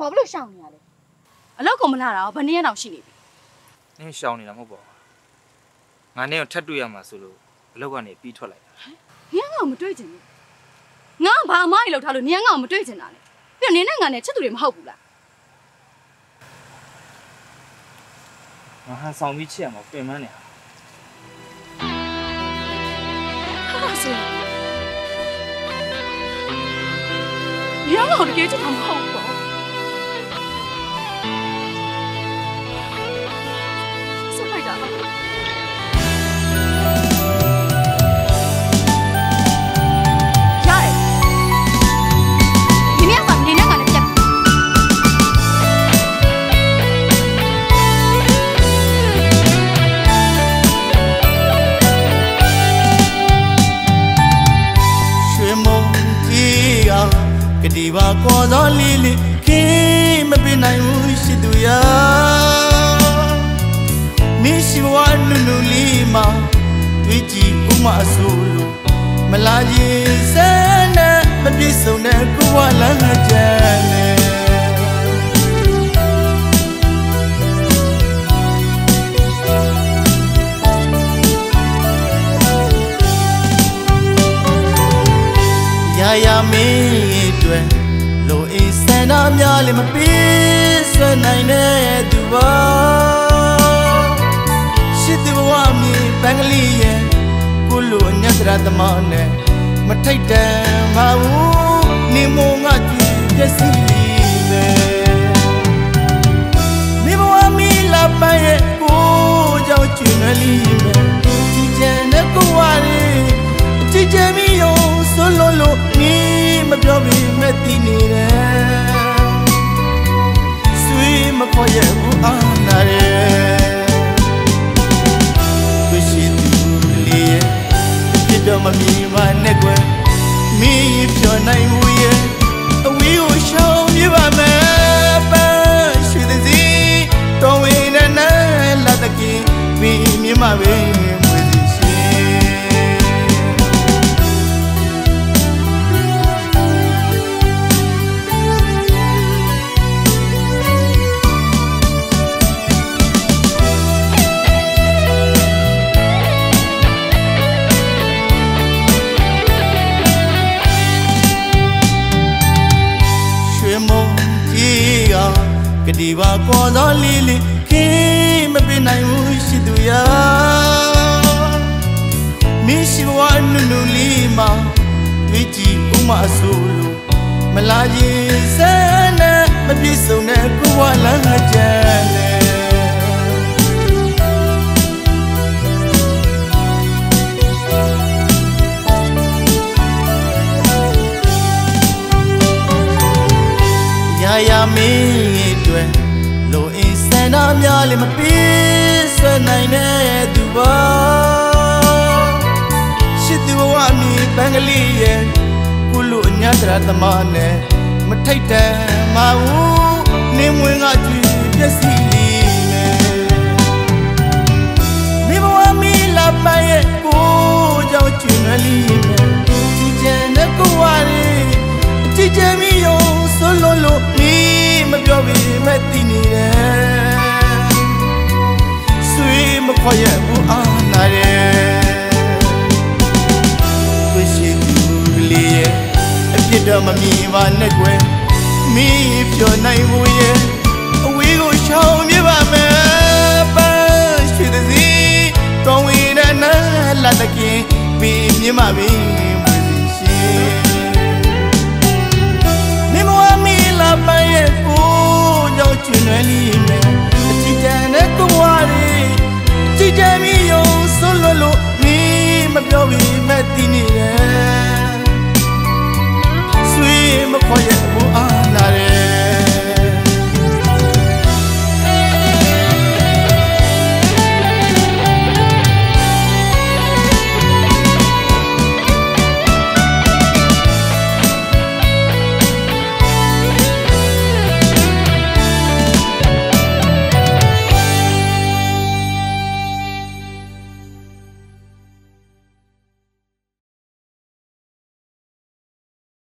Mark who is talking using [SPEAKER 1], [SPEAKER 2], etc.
[SPEAKER 1] ဘာလို့ရှောင်နေရလဲအလောက်ကိုမလာတာဘာနည်းအောင်ရှိနေပြီ
[SPEAKER 2] နင်းရှောင်နေတာမဟုတ်ပါဘူးငါနဲ့ထပ်တွေ့ရမှာဆိုလို့အလောက်ကနေပြီးထွက်လိုက်တာ
[SPEAKER 1] နင်းကောင်မတွေ့ချင်ဘူးငါဘာအမကြီးလောက်ထားလို့နင်းကောင်မတွေ့ချင်တာလေပြီးတော့နင်းနဲ့ငါနဲ့ချစ်သူတွေမဟုတ်ဘူးလား
[SPEAKER 2] ငါဟန်ဆောင်ပြီးချစ်ရမှာပြင်ပန်းနေတာ
[SPEAKER 1] ဟာဆိုနင်းကောင်တကယ်ချစ်တာမဟုတ်ဘူး
[SPEAKER 3] ဒီပါကောသောလီလီခင်းမပြနိုင်ဘူးရှိသူရမရှိဝါနုနုလီမာတွေ့ကြည့်ဥမအဆိုးလို့မလာရင်စမ်းနဲ့မပြည့်စုံတဲ့ကိုဝလန်းကြမ်းနဲ့ရမင်းတွေလိုအင်းစံနာများလည်းမပြေးဆွနိုင်တဲ့သူပါရှိသူဘဝမြင်ပန်းကလေးရဲ့ကိုလိုအညက်တရသမားနဲ့မထိတ်တန်ပါဘူးနေမငါကြည့်ပြစီပဲနေဘဝမြင်လာပါရဲ့ကိုကြောင့်ချွေနလီပဲကြည်ကျန်တဲ့ကိုဝါရီကြည်ကျန်မီယောဆိုလိုလိုမပြောပြီးမဲ့တည်နေတယ်ဆွေးမခေါ်ရဘူးအာနာရဲ့ဝရှိသူလေးရဲ့ပြတော့မမြင်မနဲ့ကွယ်မင်းပြောနိုင်ဘူးရဲ့အဝေးကိုရှောင်ပြပါမယ်ပန်းရွှေသစီတော်ဝင်နဲ့လာတကင်းမင်းမြင်မှာပဲဒီပါကောသောလီလီခင်းမပြနိုင်ဘူးရှိသူရမရှိဝါနုနုလီမာတွေ့ကြည့်ဥမအဆိုးလို့မလာရင်စမ်းနဲ့မပြည့်စုံတဲ့ကိုဝလန်းကြမ်းနဲ့ရမင်းတွေလိုအင်းစံနာများလည်းမပြေးဆွနိုင်တဲ့သူပါရှိသူဘဝမြင်ပန်းကလေးရဲ့ကိုလိုအညတရသမားနဲ့မထိတ်တန်ပါဘူးနေမွေးကကြည့်ပြစီနေဘဝမြင်လာပါရဲ့ကိုကြောင့်ချွေနလီနဲ့ကြည်ကျန်တဲ့ကိုဝါရီကြည်ကျန်မီယောဆိုလိုလိုမပြောပြီးမဲ့တည်နေတယ်ဆွေးမခေါ်ရဘူးအာနာရဲ့ဝရှိသူလေးရဲ့အပြစ်တော့မမြင်ပါနဲ့ကွယ်မင်းပြောနိုင်ဘူးရဲ့အဝေးကိုရှောင်ပြပါမယ်ပန်းရွှေသစီတော်ဝင်တဲ့လာတကင်းပြီးမြင်ပါပြီမွေးစီရှင်နေမဝမီလာပါရဲ့ကိုကြောင့်ချွေနွယ်လီမဲ